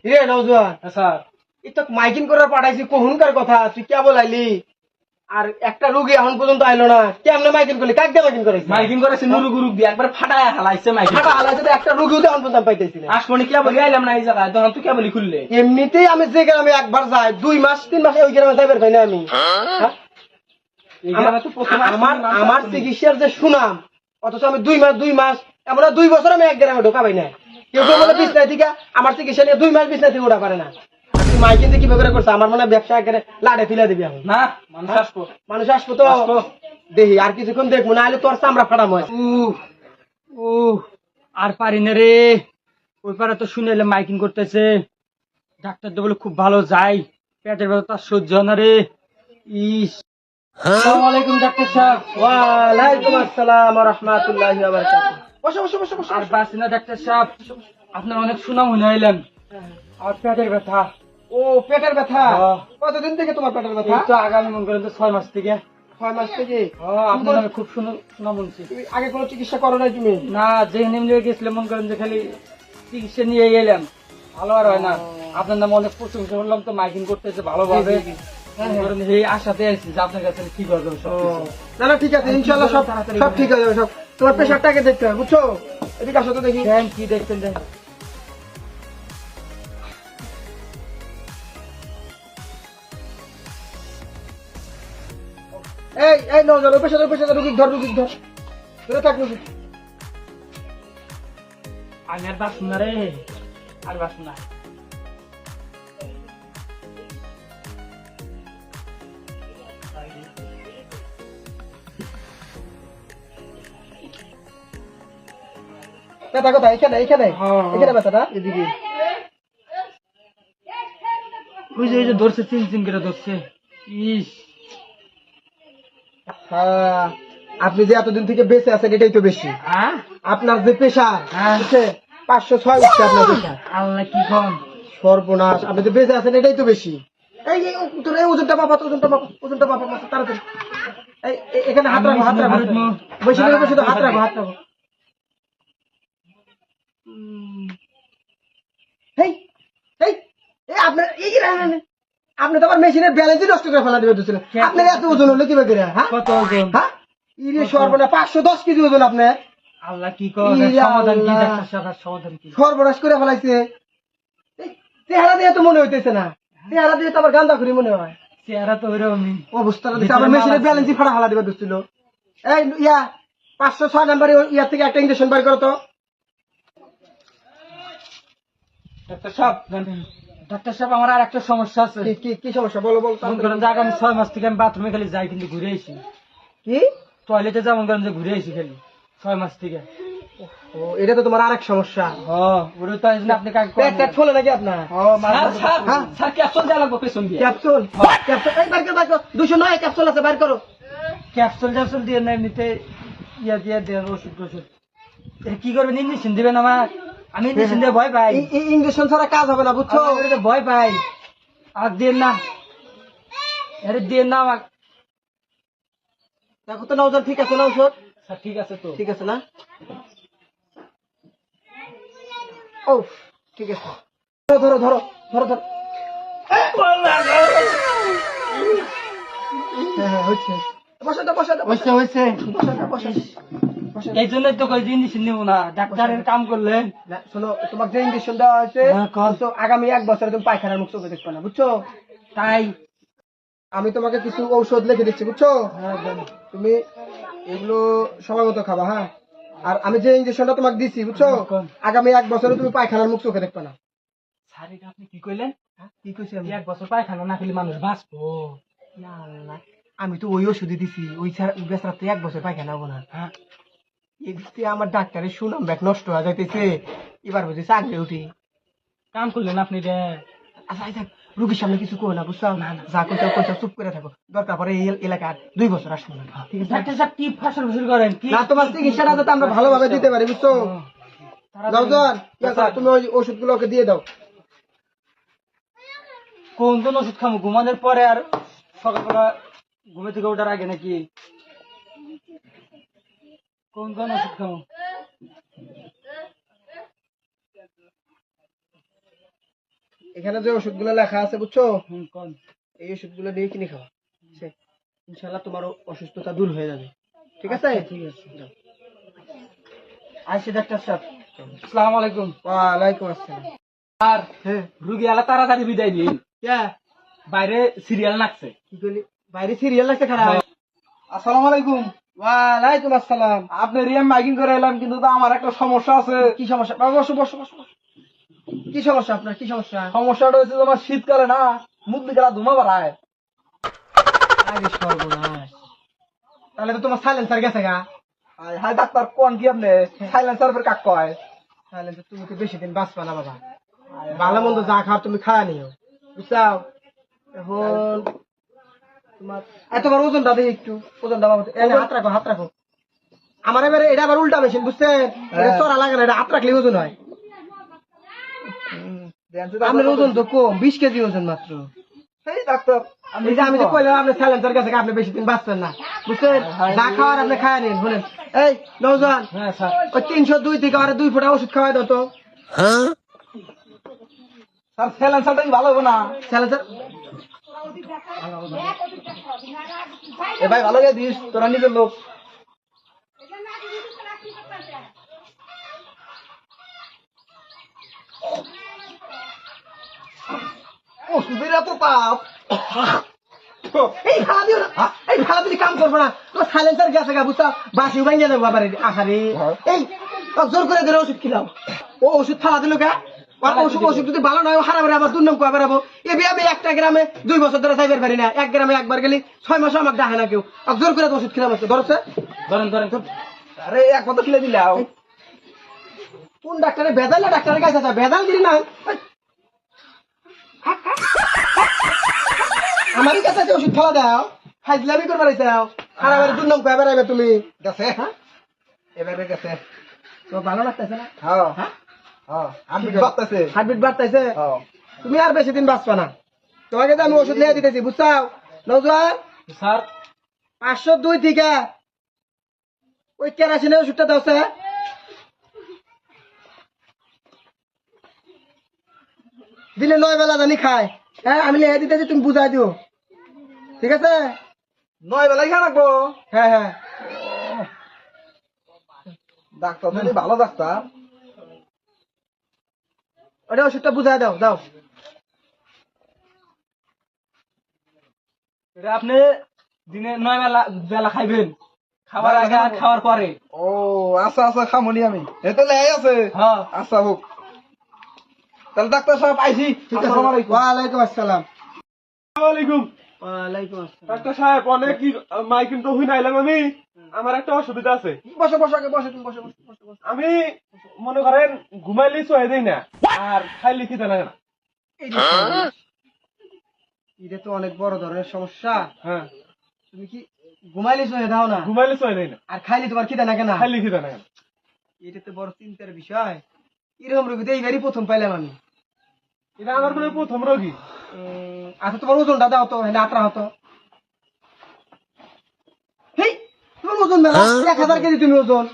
রে নওজোয়ান, স্যার এই তো মাইকিং করে পাঠাইছি কহুনকার কথা, তুই কে বলাইলি? আর একটা রোগী এখন পর্যন্ত আইলো না, কেমনে মাইকিং করলি? কাক দিয়ে মাইকিং করেছিস? মাইকিং করেছে নুরু গুরু দিয়ে একবার ফাটায় হালাইছে মাইকিং টাকা হালাইছে তো একটা রোগীও তো এখন পর্যন্ত পাইতেছি না। আসমনি কে বলি আইলাম না এই জায়গায় তখন তুই কে বলি খুললে এমনিতেই আমি যে গ্রামে একবার যাই 2 মাস 3 মাসে ওই গ্রামে যাইবার পাই না আমি। হ্যাঁ? এই গ্রামে তো প্রথম আমার আমার চিকিৎসার যে সুনাম, অথচ আমি 2 মাস এমন 2 বছর আমি এক গ্রামে ঢোকা পাই না। কেউ কেউ বলে বিছনায় থেকে আমার চিকিৎসা নিয়ে 2 মাস বিছনায় থেকে ওঠা পারে না। আর তুই মাইকিং দিয়ে কিভাবে করে করছে? আমার মনে হয় ব্যবসা একেবারে লাড়ে ফেলে দিবি এখন। না মানুষ আসবো মানুষ আসবো তো দেখি, আর কিছুক্ষণ দেখবো, না হলে তোর চামড়া ফাটাম হয়। আর পারি না রে ওই পারে তো শুনে এলে মাইকিং করতেছে ডাক্তার তো বলে খুব ভালো যায় পেটের ব্যথা তার সহ্য হয় না রে ইস আসসালামু আলাইকুম ডাক্তার সাহেব ওয়ালাইকুম আসসালাম ওয়া রাহমাতুল্লাহি ওয়া বারাকাতুহু। বসো বসো বসো বসো। আর বাসি না ডাক্তার সাহেব আপনার অনেক সুনাম হয়ে এলেন আর পেটের ব্যথা ও পেটের ব্যথা? হ্যাঁ। কতদিন থেকে তোমার পেটের ব্যথা? এই তো আগামী মন করেন তো 6 মাস থেকে 6 মাস থেকে? আপনার নামে খুব সুনাম শুনছি তুমি আগে কোনো চিকিৎসা করো নাই তুমি? না যে নিয়ে গেছিলাম মন করেন যে খালি চিকিৎসা নিয়ে এলাম ভালো আর হয় না আপনার নামে অনেক প্রশংসা করলাম তো মাইকিং করতেছে ভালোভাবে মনে করেন এই আশাতে আছি যে আপনার কাছে ঠিক হয়ে যাবে সব কিছু। না না ঠিক আছে, ইনশাআল্লাহ সব সব ঠিক হয়ে যাবে সব। তোমার প্রেশারটাকে দেখতে হবে, বুঝছো? এদিকে আসো তো দেখি। দেন কি দেখছেন দেন এই এই নজর ওই পেশাতে রুগী ধর, রুগী ধর, ধরে থাক রুগী। আমি আর বাসুন না রে আর বাসুন না ব্যথা কোথায়? এখানে এখানে হ্যাঁ। এখানে ব্যথাটা এদিকে। ওই যে ধরছে চিন করে ধরছে ইস হ্যাঁ, আপনি যে এতদিন থেকে বেঁচে আছেন এটাই তো বেশি। হ্যাঁ আপনার যে প্রেশার হ্যাঁ। 506 উঠছে আপনার প্রেশার। আল্লাহ কি কম সর্বনাশ, আপনি যে বেঁচে আছেন এটাই তো বেশি। এই এই তোর এই ওজনটা মাপা, ওজনটা মাপা তাড়াতাড়ি। এখানে হাত রাখো, হাত রাখো, বসে বসে হাত রাখো, হাত রাখো। এই এই এই আপনার এই আপনি তো আমার মেশিনের ব্যালেন্সই নষ্ট করে ফেলা দিবে দিচ্ছিলেন। আপনার এত ওজন হলো কিভাবে করে? হ্যাঁ কত ওজন হ্যাঁ, ইরে সর্বনাশ, 510 কেজি ওজন আপনার। আল্লাহ কি কম ইয়া সমাধান কি আল্লাহ। ডাক্তার সাহেব সমাধান কি সর্বনাশ করে ফেলাইছে। এই চেহারা দিয়ে তো মনে হইতেছে না, চেহারা দিয়ে তো আবার গান্দা করি মনে হয়। চেহারা তো ওইরকমই অবস্থাটা দিচ্ছে, আমার মেশিনের ব্যালেন্সই ফাড়া হালা দিবে দিচ্ছিল। এই ইয়া 506 নাম্বারে ইয়ার থেকে একটা ইঞ্জেকশন বের করো তো। ডাক্তার সাহেব ডাক্তার সাহেব আমার আর একটা সমস্যা আছে কি কি কি সমস্যা বলো বলো। মন করেন যে আগামী 6 মাস থেকে আমি বাথরুমে খালি যাই কিন্তু ঘুরে আসি কি? টয়লেটে যা মন করেন যে ঘুরে আসি খালি 6 মাস থেকে ও এটা তো তোমার আরেক সমস্যা। ওটা তো এই জন্য আপনি কাকে পেট টেট ফোলে নাকি আপনার? হ্যাঁ? স্যার ক্যাপসুল দেওয়া লাগবে পেছন দিয়ে ক্যাপসুল ক্যাপসুল এই বের করো, বের করো। 209 ক্যাপসুল আছে, বের করো। ক্যাপসুল দিয়ে না এমনিতে ইয়া দিয়ে দেন ওষুধ টষুধ এটা কি করবেন ইঞ্জেকশন দিবেন আমার আমি ইঞ্জেকশন দিয়ে ভয় পাই ইঞ্জেকশন ছাড়া কাজ হবে না, বুঝছো? আমি তো ভয় পাই আর দিয়ে না আরে দিয়ে না আমার দেখো তো নওজোয়ান, ঠিক আছে না ওষুধ? স্যার ঠিক আছে তো ঠিক আছে না? ও ঠিক আছে, ধরো ধরো ধরো ধরো ধরো। হ্যাঁ হ্যাঁ হচ্ছে, বসে দাও বসে দাও হয়েছে হয়েছে বসে দাও বসে বসে। এই জন্যই তো কই ইঞ্জেকশন নেবো না ডাক্তারের কাম করলেন না, শোনো, তোমাকে যে ইঞ্জেকশন দেওয়া হয়েছে হ্যাঁ, কর। তো আগামী 1 বছরে তুমি পায়খানার মুখ চোখে দেখবে না, বুঝছো? তাই আমি তোমাকে কিছু ঔষধ লিখে দিচ্ছি, বুঝছো? হ্যাঁ, দেন। তুমি এগুলো সময় মতো খাবা, হ্যাঁ? আর আমি যে ইঞ্জেকশনটা তোমাকে দিচ্ছি, বুঝছো, কোন? আগামী 1 বছরে তুমি পায়খানার মুখ চোখে দেখবে না। স্যার এটা আপনি কি কইলেন কি কইছি আমি? 1 বছর পায়খানা না খেলে মানুষ বাঁচবো ইয়া আল্লাহ, আমি তো ওই ওষুধই দিছি, ওই বেচারা তো 1 বছর পায়খানা হবো না। হ্যাঁ এদিকে আমার ডাক্তারের সুনাম ব্যাগ নষ্ট হয়ে যাইতেছে, এবার বুঝি চাকরি উঠি। কাম করলেন আপনি রে আচ্ছা আচ্ছা, রুগীর সামনে কিছু কো না, বুঝছো? যা কইছো কইছো, চুপ করে থাকো। দরকার পরে এই এলাকার 2 বছর আসবো না, ঠিক আছে? ডাক্তার সাহেব কি ফাঁসল ফুসল করেন কি না, তোমার চিকিৎসাটা যাতে আমরা ভালোভাবে দিতে পারি, বুঝছো? তাড়াতাড়ি- নওজোয়ান, ইয়া করো, তুমি ওই ওষুধগুলো ওকে দিয়ে দাও। কোন কোন ওষুধ খামো ঘুমানোর পরে আর সকালবেলা ঘুমে থেকে ওঠার আগে নাকি কোন কোন ওষুধ খামো এখানে যে ওষুধগুলো লেখা আছে বুঝছো, কোন এই ওষুধগুলো নিয়ে কিনে খাওয়া, ইনশাল্লাহ তোমার অসুস্থতা দূর হয়ে যাবে। ঠিক আছে? ঠিক আছে। যাও। আইসি ডাক্তার সাহেব, আসসালামু আলাইকুম। ওয়ালাইকুম আসসালাম। আর হ্যাঁ, রুগী আলা তাড়াতাড়ি বিদায় দিন, কে বাইরে সিরিয়াল লাগছে। কি করলি? বাইরে সিরিয়াল লাগছে খারাপ। আসসালামু আলাইকুম। ওয়ালাইকুম আসসালাম। আপনি রিয়াম মাইকিং করে এলাম, কিন্তু তো আমার একটা সমস্যা আছে। কি সমস্যা? বাবা, বসো বসো বসো বসো। কি সমস্যা আপনার? কি সমস্যা? সমস্যাটা হচ্ছে যে আমার শীতকালে না মুখ দিকে ধুমা বাড়ায়। আরে সর্বনাশ, তাহলে তো তোমার সাইলেন্সার গেছে গা। হাই ডাক্তার, কোন কি আপনি সাইলেন্সার ফের কাক কয়? সাইলেন্সার তুমি তো বেশি দিন বাঁচবা না বাবা। ভালো মন্দ যা খাও তুমি খাওয়া নিও, বুঝছাও? এখন তোমার তোমার ওজনটা দেখি একটু, ওজনটা বাবা এনে হাত রাখো, হাত রাখো। আমার এবারে এটা আবার উল্টা মেশিন, বুঝছেন? এটা চড়া লাগে না, এটা হাত রাখলে ওজন হয়। আপনার ওজন তো কম, 20 কেজি ওজন মাত্র। এই ডাক্তার, এই যে আমি যে কইলাম আপনি সাইলেন্সার গেছে, আপনি বেশি দিন বাঁচবেন না, বুঝছেন? যা খাওয়ার আপনি খাওয়া নিন। শুনেন, এই নওজোয়ান, হ্যাঁ স্যার। ওই 302 থেকে আরে 2 ফোঁটা ওষুধ খাওয়াই দাও তো। স্যার সাইলেন্সারটা কি ভালো হবে না? সাইলেন্সার এ ভাই ভালো করে দিস, তোরা নিজের লোক। ওষুধের এত তাপ। এই খাওয়া দিও না, এই খাওয়া দিলে কাম করবো না। তো সাইলেন্সার গেছে গা, বুঝছো? বাসিও ভাঙিয়ে যাবো আবার। আহারে, এই জোর করে দিলে ওষুধ খিলাও। ও ওষুধ ফালা দিল কে? ওষুধ ওষুধ যদি ভালো নয় হারাবে, আবার দুর্নাম কয়া বেড়াবো। আমি 1টা গ্রামে 2 বছর ধরে চাইবার পারি না। 1 গ্রামে একবার গেলি 6 মাসে আমাকে ডাকে না কেউ। জোর করে ওষুধ খিলাম। ধরছে, ধরেন ধরেন। আরে এক কথা খেলে দিলাও। কোন ডাক্তারে বেদাল না ডাক্তারের কাছে আছে? বেদাল দিলি না, আমারই কাছে আছে ওষুধ খেলা দাও। ফাইজলামি করবার চাও, হারাবার দুর্নাম কয়া বেড়াবে তুমি। গেছে, হ্যাঁ, এবারে গেছে। তো ভালো লাগতেছে না? হ্যাঁ হ্যাঁ, হ্যাঁ, আমি বাড়তেছে। হার্টবিট বাড়তেছে। হ্যাঁ তুমি আর বেশি দিন বাঁচবা না। তোমাকে তো আমি ওষুধ লিয়ে দিতেছি, বুঝছাও? নওজোয়ান, স্যার। 502 থেকে ওই কেরাসিনের ওষুধটা দাও স্যার। দিলে 9 বেলা জানি খায়। হ্যাঁ, আমি লিয়ে দিতেছি, তুমি বুঝাই দিও। ঠিক আছে? 9 বেলায় খা রাখবো। হ্যাঁ হ্যাঁ, ডাক্তার যদি ভালো ডাক্তার। ওটা ওষুধটা বুঝাই দাও, দাও। এটা আপনি দিনে 9 বেলা বেলা খাইবেন, খাবার আগে আর খাওয়ার পরে। ও আচ্ছা আচ্ছা, খামনি আমি। এ তো লেই আছে। হ্যাঁ আচ্ছা হোক, তাহলে ডাক্তার সাহেব আইছি। ঠিক আছে। আসসালামু আলাইকুম। ওয়ালাইকুম আসসালাম। ওয়ালাইকুম। ওয়ালাইকুম আসসালাম। ডাক্তার সাহেব, অনেক কি মাইকিং তো হই নাইলাম আমি। আমার একটা অসুবিধা আছে। বসো বসো, আগে বসো, তুমি বসো বসো বসো বসো। আমি মনে করেন ঘুমাইলে চয়ে দেই না, আর খাইলে খিদে লাগে না। এটা তো অনেক বড় ধরনের সমস্যা। হ্যাঁ, তুমি কি ঘুমাইলে শুয়ে দাও না, ঘুমাইলে চয়ে দেই না, আর খাইলে তোমার খিদে লাগে না? খাইলে খিদে লাগে না। এটা তো বড় চিন্তার বিষয়। এরকম রোগী তো এইবারই প্রথম পাইলাম আমি। এটা আমার কোনো প্রথম রোগী। আচ্ছা, তোমার ওজনটা দাও তো, হ্যাঁ আত্রা হতো। হেই, তোমার ওজন মেলা 1000 কেজি তুমি ওজন।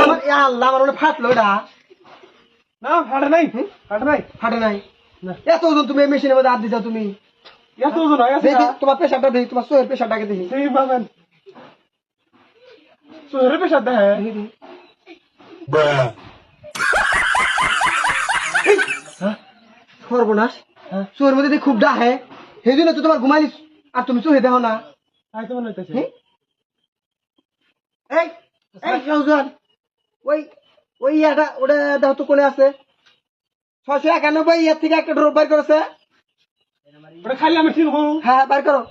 আমার এ আল্লাহ, আমার মনে ফাটলো এটা। না ফাটে নাই, ফাটে নাই। ফাটে নাই? এত ওজন তুমি মেশিনের মধ্যে হাত দিছো তুমি। এত ওজন হয়ে গেছে দেখি না? তোমার প্রেশারটা দেখি, তোমার শরীর প্রেশারটাকে দেখি। সেই পাবেন শহরে পেশার দেখে। দেখি, দেখি। সর্বনাশ, চোখের মধ্যে দেখি খুব ডাহে। সেই জন্য তো তোমার ঘুমাইলি, আর তুমি চোখে দেখো না। তাই তো মনে হইতেছে। হুম? এই এই নওজোয়ান, ওই ওই ইয়াটা ওটা দেখো তো কোনে আছে। 691 ইয়ার থেকে একটা ড্রপ বার করেছে। ওটা খাইলে আমি ঠিক হবো। হ্যাঁ, বার করো।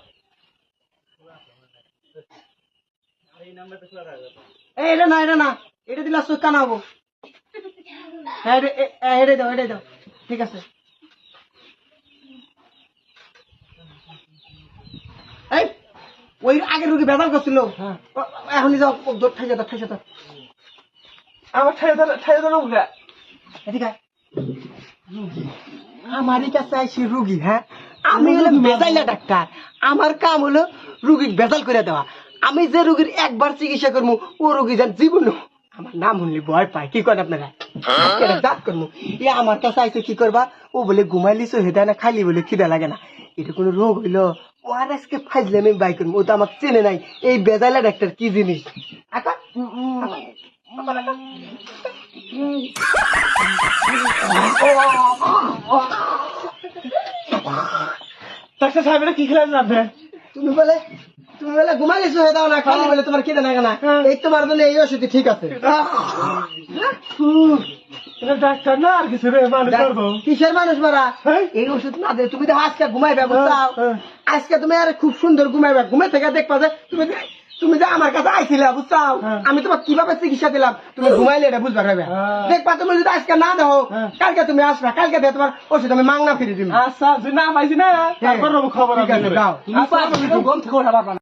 এই এটা না, এটা না, এটা দিলে চোখ কানা হবো। হ্যাঁ, এটাই দাও, এটাই দাও। ঠিক আছে। এই ওই আগের রুগী বেদাল করছিল। এখনই যাও, ঠাইছে তো, ঠাইছে তো। আমার ঠাই দেন উঠে। এদিকে আয়। আমারই কাছে আইসি রুগী। হ্যাঁ, আমি হলো বেজাইলা ডাক্তার। আমার কাম হলো রুগীর বেজাল করে দেওয়া। আমি যে রুগীর একবার চিকিৎসা করবো, ও রুগী যেন জীবন আমার নাম শুনলে ভয় পায়। কি করেন আপনারা? দাঁত করবো এ আমার কাছে আইসে কি করবা ও বলে ঘুমাইলি সো হেদা না খাইলি বলে খিদা লাগে না এটা কোনো রোগ হইলো ও আর আজকে ফাইজলে আমি বাই করবো ও তো আমাকে চেনে নাই এই বেজাইলা ডাক্তার কি জিনিস আকা ডাক্তার সাহেব এটা কি খেলেন আপনি? তুমি বলে ঘুমাইলিছো হয়ে দাও না খালি বলে তোমার খিদে লাগে না এই তোমার জন্য এই ওষুধ ঠিক আছে এটা ডাক্তার না আর কিছু রে মানুষ করবো। কিসের মানুষ মারা হ্যাঁ? এই ওষুধ না দে তুমি তো আজকে ঘুমাইবে বুঝছাও হ্যাঁ। আজকে তুমি আর খুব সুন্দর ঘুমাইবে ঘুমে থেকে দেখবা যে তুমি যে আমার কাছে আইছিলা বুঝছাও হ্যাঁ। আমি তোমার কিভাবে চিকিৎসা দিলাম তুমি ঘুমাইলে এটা বুঝবা পারবে হ্যাঁ। দেখবা তুমি যদি আজকে না দাও হ্যাঁ। কালকে তুমি আসবা কালকে দিয়ে তোমার ওষুধ আমি মাংনা ফিরে দিবি আচ্ছা যদি না পাইছি না তারপর খবর ঠিক আছে, আপনাকে। দাও। তুমি পারবে, তুমি গম থেকে ওঠা পারবা না।